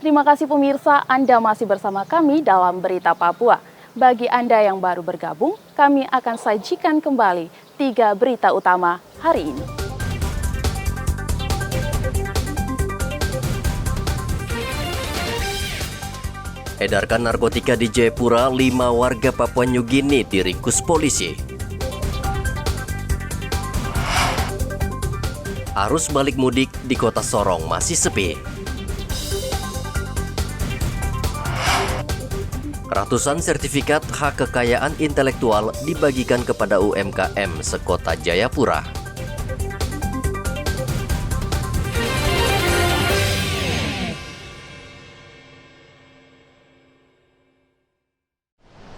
Terima kasih pemirsa, Anda masih bersama kami dalam Berita Papua. Bagi Anda yang baru bergabung, kami akan sajikan kembali 3 berita utama hari ini. Edarkan narkotika di Jayapura, 5 warga Papua New Guinea diringkus polisi. Arus balik mudik di Kota Sorong masih sepi. Ratusan sertifikat hak kekayaan intelektual dibagikan kepada UMKM sekota Jayapura.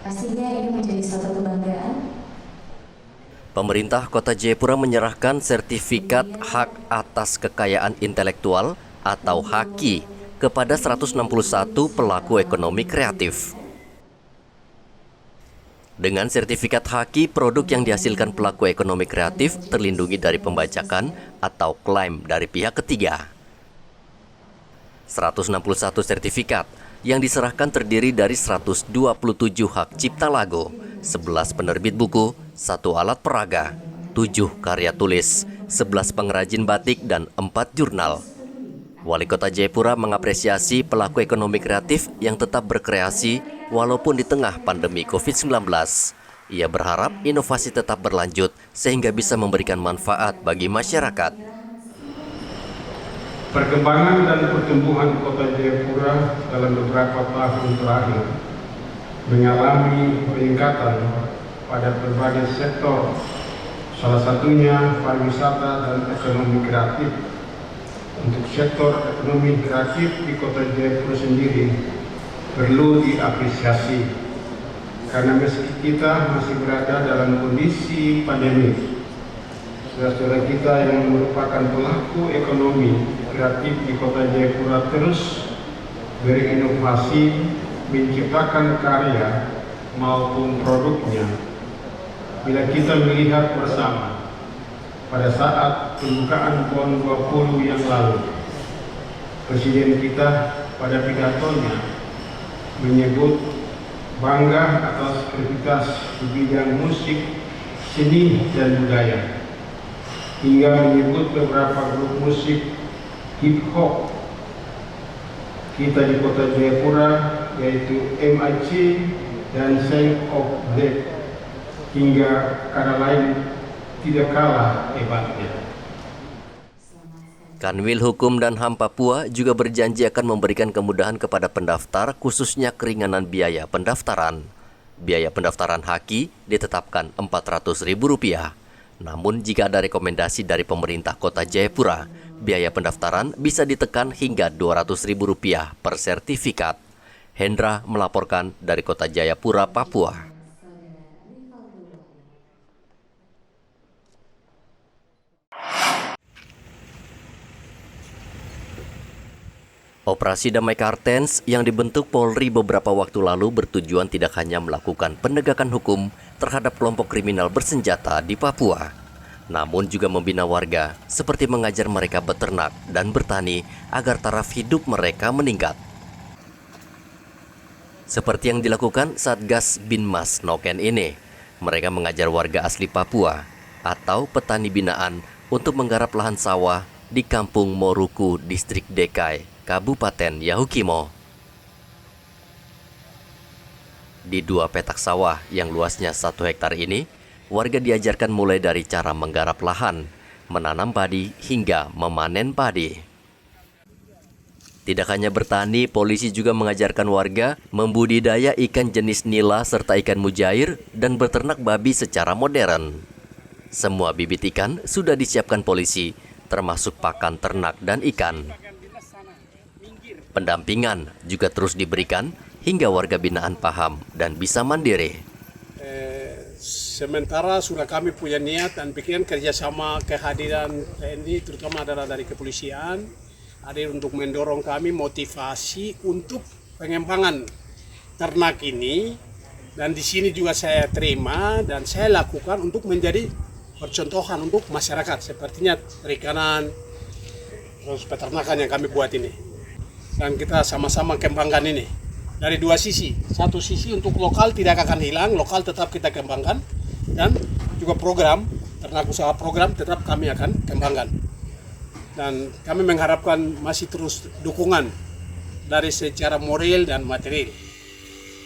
Pastinya ini menjadi suatu kebanggaan. Pemerintah Kota Jayapura menyerahkan sertifikat hak atas kekayaan intelektual atau HAKI kepada 161 pelaku ekonomi kreatif. Dengan sertifikat HAKI, produk yang dihasilkan pelaku ekonomi kreatif terlindungi dari pembajakan atau klaim dari pihak ketiga. 161 sertifikat yang diserahkan terdiri dari 127 hak cipta lagu, 11 penerbit buku, 1 alat peraga, 7 karya tulis, 11 pengrajin batik, dan 4 jurnal. Wali Kota Jayapura mengapresiasi pelaku ekonomi kreatif yang tetap berkreasi walaupun di tengah pandemi COVID-19. Ia berharap inovasi tetap berlanjut sehingga bisa memberikan manfaat bagi masyarakat. Perkembangan dan pertumbuhan Kota Jayapura dalam beberapa tahun terakhir mengalami peningkatan pada berbagai sektor, salah satunya pariwisata dan ekonomi kreatif. Untuk sektor ekonomi kreatif di Kota Jayapura sendiri perlu diapresiasi karena meski kita masih berada dalam kondisi pandemi, saudara-saudara kita yang merupakan pelaku ekonomi kreatif di Kota Jayapura terus berinovasi, menciptakan karya maupun produknya. Bila kita melihat bersama pada saat pembukaan PON 20 yang lalu, Presiden kita pada pidatonya menyebut bangga atas kreativitas di bidang musik, seni, dan budaya, hingga menyebut beberapa grup musik hip hop kita di Kota Jayapura, yaitu MIC dan Sing of Black, hingga kata lain tidak kalah hebatnya. Kanwil Hukum dan HAM Papua juga berjanji akan memberikan kemudahan kepada pendaftar, khususnya keringanan biaya pendaftaran. Biaya pendaftaran HAKI ditetapkan Rp400.000. Namun jika ada rekomendasi dari pemerintah Kota Jayapura, biaya pendaftaran bisa ditekan hingga Rp200.000 per sertifikat. Hendra melaporkan dari Kota Jayapura, Papua. Operasi Damai Kartens yang dibentuk Polri beberapa waktu lalu bertujuan tidak hanya melakukan penegakan hukum terhadap kelompok kriminal bersenjata di Papua, namun juga membina warga seperti mengajar mereka beternak dan bertani agar taraf hidup mereka meningkat. Seperti yang dilakukan Satgas Binmas Noken ini, mereka mengajar warga asli Papua atau petani binaan untuk menggarap lahan sawah di Kampung Moruku, Distrik Dekai, Kabupaten Yahukimo. Di 2 petak sawah yang luasnya 1 hektar ini, warga diajarkan mulai dari cara menggarap lahan, menanam padi, hingga memanen padi. Tidak hanya bertani, polisi juga mengajarkan warga membudidaya ikan jenis nila serta ikan mujair dan beternak babi secara modern. Semua bibit ikan sudah disiapkan polisi, termasuk pakan ternak dan ikan. Pendampingan juga terus diberikan hingga warga binaan paham dan bisa mandiri. Sementara sudah kami punya niat dan pikiran kerjasama kehadiran TNI, terutama adalah dari kepolisian, hadir untuk mendorong kami motivasi untuk pengembangan ternak ini. Dan di sini juga saya terima dan saya lakukan untuk menjadi percontohan untuk masyarakat, sepertinya perikanan, terus peternakan yang kami buat ini. dan kita sama-sama kembangkan ini dari dua sisi. Satu sisi untuk lokal tidak akan hilang, lokal tetap kita kembangkan, dan juga program ternak usaha program tetap kami akan kembangkan. Dan kami mengharapkan masih terus dukungan dari secara moral dan material.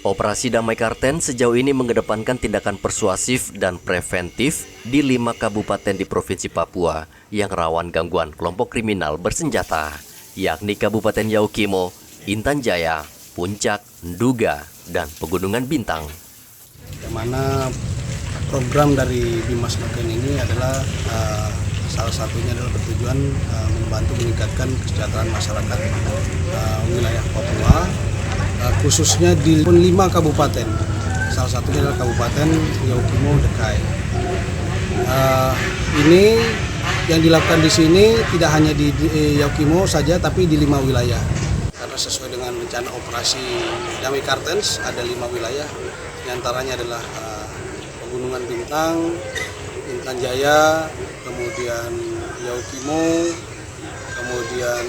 Operasi Damai Karten sejauh ini mengedepankan tindakan persuasif dan preventif di 5 kabupaten di Provinsi Papua yang rawan gangguan kelompok kriminal bersenjata, yakni Kabupaten Yaukimo, Intan Jaya, Puncak, Nduga, dan Pegunungan Bintang. Yang mana program dari Bimas Noken ini adalah salah satunya adalah bertujuan membantu meningkatkan kesejahteraan masyarakat wilayah Papua, khususnya di 5 kabupaten. Salah satunya adalah Kabupaten Yaukimo Dekai. Ini yang dilakukan di sini tidak hanya di Yaukimo saja, tapi di 5 wilayah. Karena sesuai dengan rencana operasi Damai Kartens ada 5 wilayah, diantaranya adalah Pegunungan Bintang, Intan Jaya, kemudian Yaukimo, kemudian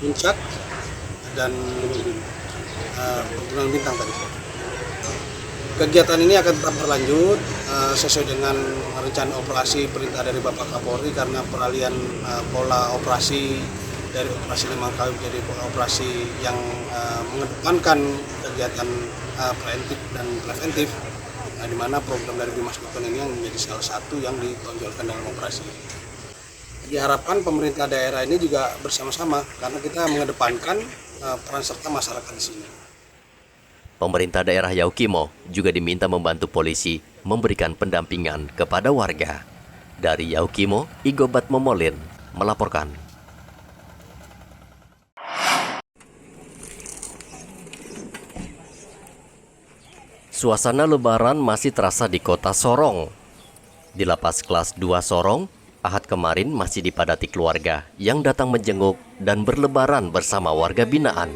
Puncak, dan Pegunungan Bintang tadi. Kegiatan ini akan tetap berlanjut sesuai dengan rencana operasi perintah dari Bapak Kapolri, karena peralihan pola operasi dari operasi Lemangkawi menjadi operasi yang mengedepankan kegiatan preventif dan preventif, di mana program dari Bimas Noken ini yang menjadi salah satu yang ditonjolkan dalam operasi. Diharapkan pemerintah daerah ini juga bersama-sama, karena kita mengedepankan peran serta masyarakat di sini. Pemerintah daerah Yaukimo juga diminta membantu polisi memberikan pendampingan kepada warga. Dari Yaukimo, Igobat Momolin melaporkan. Suasana Lebaran masih terasa di kota Sorong. Di lapas kelas 2 Sorong, Ahad kemarin masih dipadati keluarga yang datang menjenguk dan berlebaran bersama warga binaan.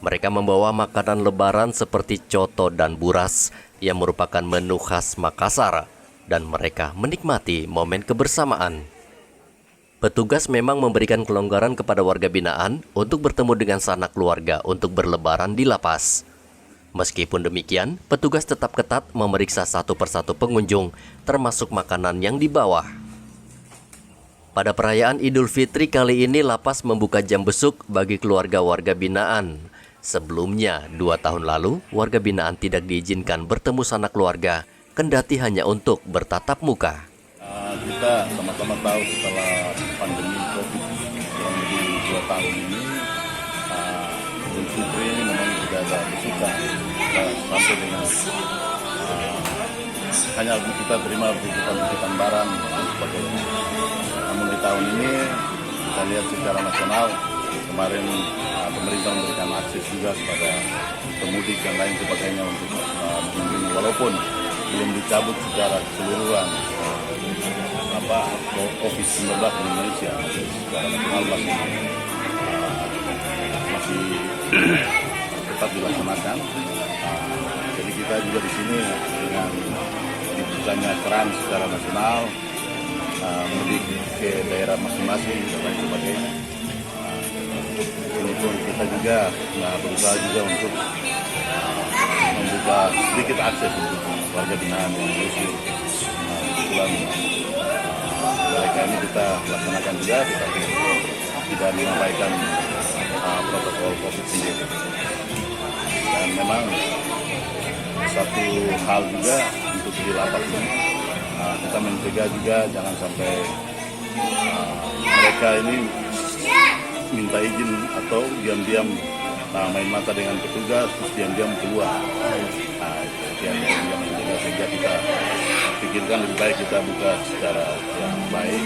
Mereka membawa makanan lebaran seperti coto dan buras yang merupakan menu khas Makassar, dan mereka menikmati momen kebersamaan. Petugas memang memberikan kelonggaran kepada warga binaan untuk bertemu dengan sanak keluarga untuk berlebaran di lapas. Meskipun demikian, petugas tetap ketat memeriksa satu persatu pengunjung, termasuk makanan yang dibawa. Pada perayaan Idul Fitri kali ini, lapas membuka jam besuk bagi keluarga warga binaan. Sebelumnya, 2 tahun lalu, warga binaan tidak diizinkan bertemu sanak keluarga, kendati hanya untuk bertatap muka. Kita sama-sama tahu setelah pandemi COVID kurang lebih 2 tahun ini, Idul Fitri ini memang tidak ada besukan. Kita sampai dengan hanya kita terima bungkusan barang dan sebagainya. Namun di tahun ini kita lihat secara nasional, kemarin pemerintah memberikan akses juga kepada pemudik dan lain sebagainya untuk mengunjungi, walaupun belum dicabut secara keseluruhan COVID-19 di Indonesia. Secara nasional masih tetap dilaksanakan. Jadi kita juga di sini dengan dibukanya keran secara nasional, mudik ke daerah masing-masing dan lain sebagainya. Ini pun kita juga berusaha juga untuk membuka sedikit akses untuk warga binaan yang berusia. Kebetulan mereka ini kita laksanakan juga, tetapi tidak mengabaikan protokol COVID sendiri. Dan memang satu hal juga untuk di lapas ini, kita mencegah juga jangan sampai mereka ini minta izin atau diam-diam main mata dengan petugas terus diam-diam keluar. Yang mencegah, sehingga kita pikirkan lebih baik kita buka secara yang baik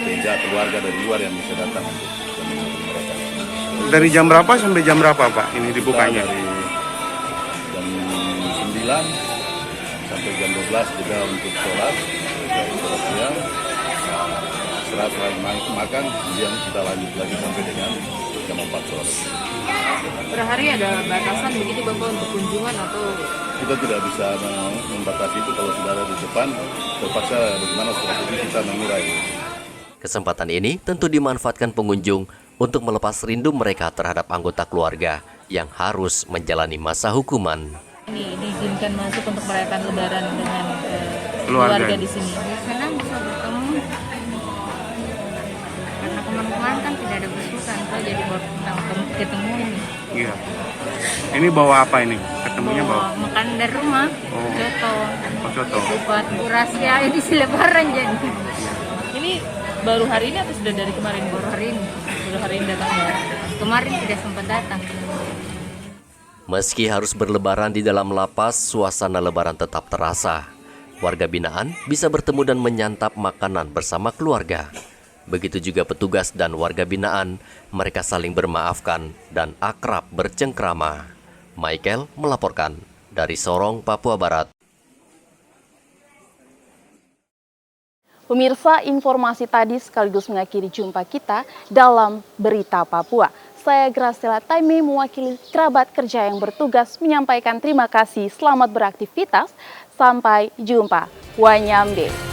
sehingga keluarga dari luar yang bisa datang untuk menemui mereka. Dari jam berapa sampai jam berapa Pak ini dibukanya? Dari jam 9 sampai jam 12 juga untuk sholat, dari sholat siang, setelah makan, kemudian kita lanjut lagi sampai dengan jam 4 sore. Per hari ada batasan begitu Bapak untuk kunjungan atau? Kita tidak bisa membatasi itu, kalau sudah ada di depan terpaksa bagaimana strategi kita mengurai. Kesempatan ini tentu dimanfaatkan pengunjung untuk melepas rindu mereka terhadap anggota keluarga yang harus menjalani masa hukuman. Ini diizinkan masuk untuk merayakan Lebaran dengan Keluarga. keluarga di sini. Senang bisa bertemu karena kemarin-kemarin kan tidak ada besutan, so jadi baru ketemu ini. Iya. Ini bawa apa ini? Ketemunya bawa? Makanan dari rumah, soto, Soto. buat rahasia ini si Lebaran jadi. Ini baru hari ini atau sudah dari kemarin? Baru hari ini, Baru hari ini datang ya. kemarin tidak sempat datang. Meski harus berlebaran di dalam lapas, suasana lebaran tetap terasa. Warga binaan bisa bertemu dan menyantap makanan bersama keluarga. Begitu juga petugas dan warga binaan, mereka saling bermaafkan dan akrab bercengkrama. Michael melaporkan dari Sorong, Papua Barat. Pemirsa, informasi tadi sekaligus mengakhiri jumpa kita dalam Berita Papua. Saya Graciela Taime mewakili kerabat kerja yang bertugas menyampaikan terima kasih, selamat beraktivitas, sampai jumpa. Wanyambe.